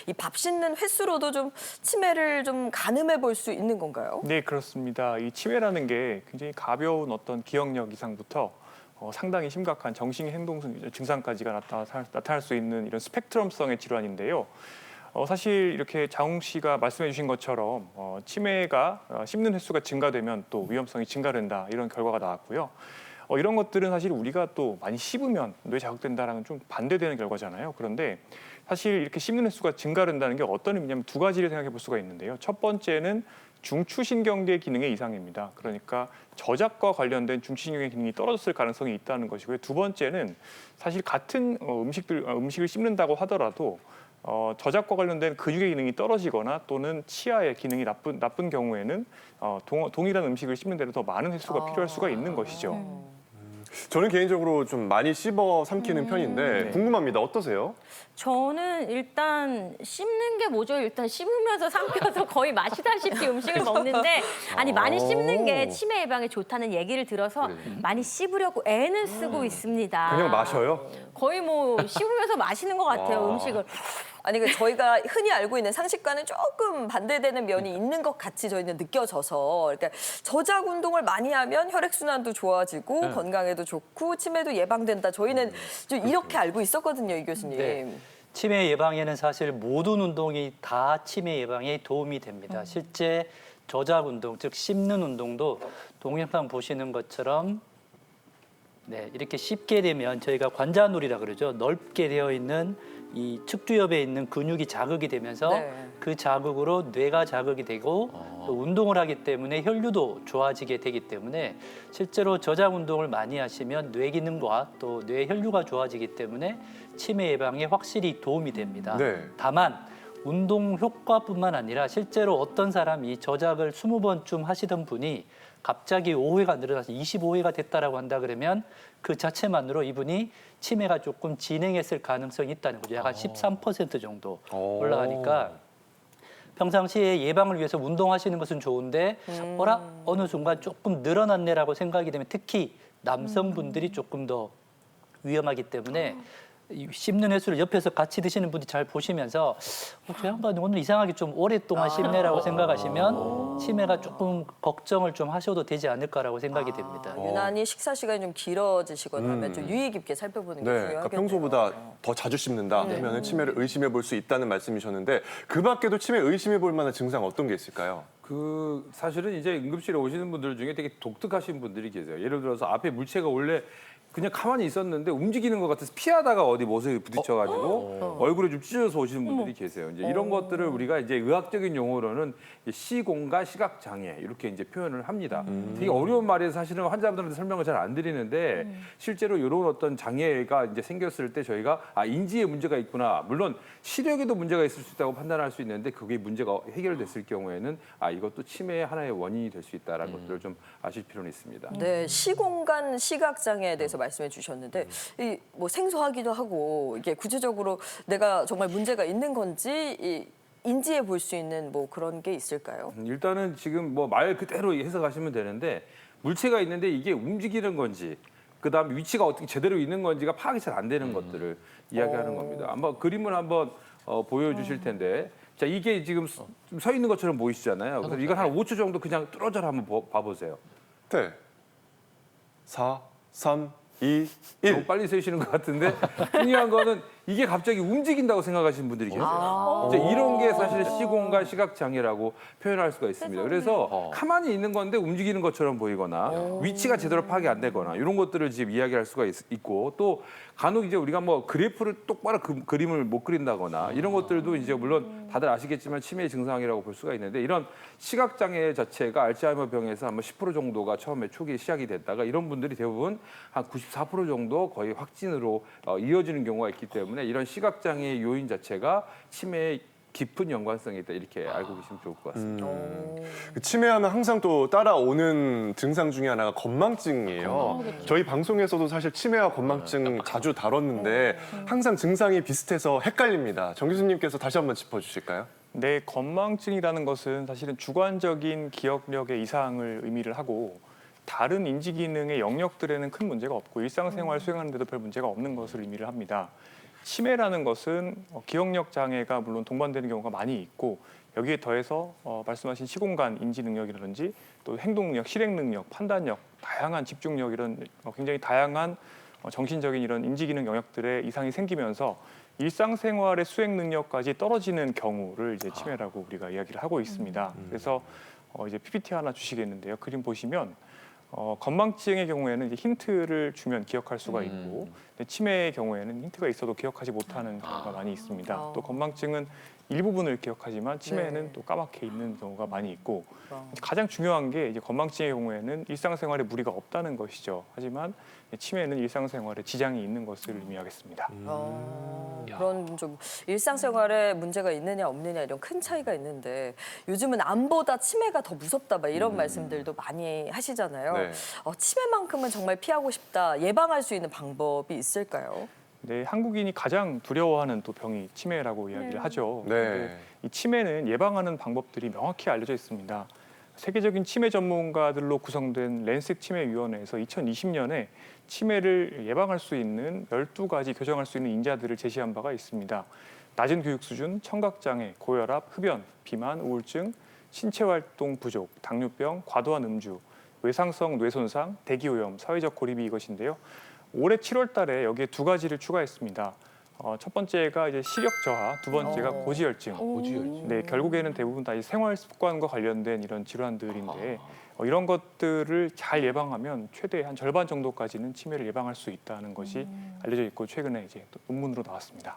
이 밥 씹는 횟수로도 좀 치매를 좀 가늠해 볼 수 있는 건가요? 네, 그렇습니다. 이 치매라는 게 굉장히 가벼운 어떤 기억력 이상부터 상당히 심각한 정신 행동 증상까지가 나타날 수 있는 이런 스펙트럼성의 질환인데요. 사실 이렇게 자웅 씨가 말씀해 주신 것처럼 치매가 씹는 횟수가 증가되면 또 위험성이 증가된다 이런 결과가 나왔고요. 이런 것들은 사실 우리가 또 많이 씹으면 뇌 자극된다라는 좀 반대되는 결과잖아요. 그런데 사실 이렇게 씹는 횟수가 증가된다는 게 어떤 의미냐면 두 가지를 생각해 볼 수가 있는데요. 첫 번째는 중추신경계 기능의 이상입니다. 그러니까 저작과 관련된 중추신경의 기능이 떨어졌을 가능성이 있다는 것이고요. 두 번째는 사실 같은 음식을 씹는다고 하더라도 저작과 관련된 근육의 기능이 떨어지거나 또는 치아의 기능이 나쁜 경우에는 동일한 음식을 씹는 데는 더 많은 횟수가 필요할 수가 있는 것이죠. 저는 개인적으로 좀 많이 씹어 삼키는 편인데 네. 궁금합니다. 어떠세요? 저는 일단 씹는 게 뭐죠? 일단 씹으면서 삼켜서 거의 마시다시피 음식을 먹는데 아니 많이 씹는 게 치매 예방에 좋다는 얘기를 들어서 많이 씹으려고 애는 쓰고 있습니다. 그냥 마셔요? 거의 뭐 씹으면서 마시는 것 같아요, 음식을. 아니 그 저희가 흔히 알고 있는 상식과는 조금 반대되는 면이 있는 것 같이 저희는 느껴져서 그러니까 저작 운동을 많이 하면 혈액 순환도 좋아지고 건강에도 좋고 치매도 예방된다. 저희는 좀 이렇게 알고 있었거든요, 이 교수님. 네. 치매 예방에는 사실 모든 운동이 다 치매 예방에 도움이 됩니다. 실제 저작 운동, 즉 씹는 운동도 동영상 보시는 것처럼 이렇게 씹게 되면 저희가 관자놀이라 그러죠. 넓게 되어 있는 이 측두엽에 있는 근육이 자극이 되면서 그 자극으로 뇌가 자극이 되고 또 운동을 하기 때문에 혈류도 좋아지게 되기 때문에 실제로 저작 운동을 많이 하시면 뇌 기능과 또 뇌 혈류가 좋아지기 때문에 치매 예방에 확실히 도움이 됩니다. 네. 다만 운동 효과뿐만 아니라 실제로 어떤 사람이 저작을 20번쯤 하시던 분이 갑자기 5회가 늘어나서 25회가 됐다라고 한다 그러면 그 자체만으로 이분이 치매가 조금 진행했을 가능성이 있다는 거죠. 약간 13% 정도 올라가니까 평상시에 예방을 위해서 운동하시는 것은 좋은데 어느 순간 조금 늘어났네라고 생각이 되면 특히 남성분들이 조금 더 위험하기 때문에 이 씹는 횟수를 옆에서 같이 드시는 분이 잘 보시면서 저 양반이 오늘 이상하게 좀 오랫동안 씹네라고 생각하시면 치매가 조금 걱정을 좀 하셔도 되지 않을까라고 생각이 됩니다. 유난히 식사 시간이 좀 길어지시거나 하면 좀 유의 깊게 살펴보는 게 네, 중요하겠네요. 그러니까 평소보다 더 자주 씹는다 하면 치매를 의심해 볼 수 있다는 말씀이셨는데 그 밖에도 치매 의심해 볼 만한 증상 어떤 게 있을까요? 사실은 이제 응급실에 오시는 분들 중에 되게 독특하신 분들이 계세요. 예를 들어서 앞에 물체가 원래 그냥 가만히 있었는데 움직이는 것 같아서 피하다가 어디 못에 부딪혀가지고 얼굴에 좀 찢어져서 오시는 분들이 계세요. 이제 이런 것들을 우리가 이제 의학적인 용어로는 시공간 시각 장애 이렇게 이제 표현을 합니다. 되게 어려운 말이에서 사실은 환자분들한테 설명을 잘 안 드리는데 실제로 이런 어떤 장애가 이제 생겼을 때 저희가 인지에 문제가 있구나. 물론 시력에도 문제가 있을 수 있다고 판단할 수 있는데 그게 문제가 해결됐을 경우에는 이것도 치매의 하나의 원인이 될 수 있다라는 것들을 좀 아실 필요는 있습니다. 네, 시공간 시각 장애에 대해서 말씀해 주셨는데 뭐 생소하기도 하고 이게 구체적으로 내가 정말 문제가 있는 건지 인지해 볼 수 있는 뭐 그런 게 있을까요? 일단은 지금 뭐 말 그대로 해석하시면 되는데 물체가 있는데 이게 움직이는 건지 그다음 위치가 어떻게 제대로 있는 건지가 파악이 잘 안 되는 것들을 이야기하는 겁니다. 한번 그림을 한번 보여주실 텐데 자 이게 지금 서 있는 것처럼 보이시잖아요. 그래서 이걸 한 5초 정도 그냥 뚫어져라 한번 봐보세요. 네. 4, 3, 2, 너무 1. 빨리 세시는 것 같은데 중요한 거는 이게 갑자기 움직인다고 생각하시는 분들이 계세요. 이제 이런 게 사실 시공간 시각 장애라고 표현할 수가 있습니다. 그래서 가만히 있는 건데 움직이는 것처럼 보이거나 위치가 제대로 파악이 안 되거나 이런 것들을 지금 이야기할 수가 있고 또 간혹 이제 우리가 뭐 그래프를 똑바로 그림을 못 그린다거나 이런 것들도 이제 물론 다들 아시겠지만 치매의 증상이라고 볼 수가 있는데 이런 시각 장애 자체가 알츠하이머 병에서 한 10% 정도가 처음에 초기에 시작이 됐다가 이런 분들이 대부분 한 94% 정도 거의 확진으로 이어지는 경우가 있기 때문에 이런 시각 장애의 요인 자체가 치매에 깊은 연관성이 있다 이렇게 알고 계시면 좋을 것 같습니다. 치매하면 항상 또 따라오는 증상 중에 하나가 건망증이에요. 저희 방송에서도 사실 치매와 건망증 자주 다뤘는데 항상 증상이 비슷해서 헷갈립니다. 정 교수님께서 다시 한번 짚어주실까요? 네, 건망증이라는 것은 사실은 주관적인 기억력의 이상을 의미를 하고 다른 인지 기능의 영역들에는 큰 문제가 없고 일상생활 수행하는 데도 별 문제가 없는 것을 의미를 합니다. 치매라는 것은 기억력 장애가 물론 동반되는 경우가 많이 있고 여기에 더해서 말씀하신 시공간 인지 능력이라든지 또 행동 능력, 실행 능력, 판단력, 다양한 집중력 이런 굉장히 다양한 정신적인 이런 인지 기능 영역들의 이상이 생기면서 일상생활의 수행 능력까지 떨어지는 경우를 이제 치매라고 우리가 이야기를 하고 있습니다. 그래서 이제 PPT 하나 주시겠는데요. 그림 보시면 건망증의 경우에는 이제 힌트를 주면 기억할 수가 있고 근데 치매의 경우에는 힌트가 있어도 기억하지 못하는 경우가 많이 있습니다. 또 건망증은 일부분을 기억하지만 치매는 네. 또 까맣게 있는 경우가 많이 있고 그렇죠. 가장 중요한 게 이제 건망증의 경우에는 일상생활에 무리가 없다는 것이죠. 하지만 치매는 일상생활에 지장이 있는 것을 의미하겠습니다. 그런 좀 일상생활에 문제가 있느냐 없느냐 이런 큰 차이가 있는데 요즘은 암보다 치매가 더 무섭다 막 이런 말씀들도 많이 하시잖아요. 네. 치매만큼은 정말 피하고 싶다. 예방할 수 있는 방법이 있을까요? 네, 한국인이 가장 두려워하는 또 병이 치매라고 이야기를 하죠. 네. 근데 이 치매는 예방하는 방법들이 명확히 알려져 있습니다. 세계적인 치매 전문가들로 구성된 랜셋 치매위원회에서 2020년에 치매를 예방할 수 있는 12가지 교정할 수 있는 인자들을 제시한 바가 있습니다. 낮은 교육 수준, 청각장애, 고혈압, 흡연, 비만, 우울증, 신체활동 부족, 당뇨병, 과도한 음주, 외상성 뇌손상, 대기오염, 사회적 고립이 이것인데요. 올해 7월 달에 여기에 2가지를 추가했습니다. 첫 번째가 이제 시력 저하, 두 번째가 고지혈증. 고지혈증. 네, 결국에는 대부분 다 이 생활 습관과 관련된 이런 질환들인데 이런 것들을 잘 예방하면 최대 한 절반 정도까지는 치매를 예방할 수 있다는 것이 알려져 있고 최근에 이제 또 논문으로 나왔습니다.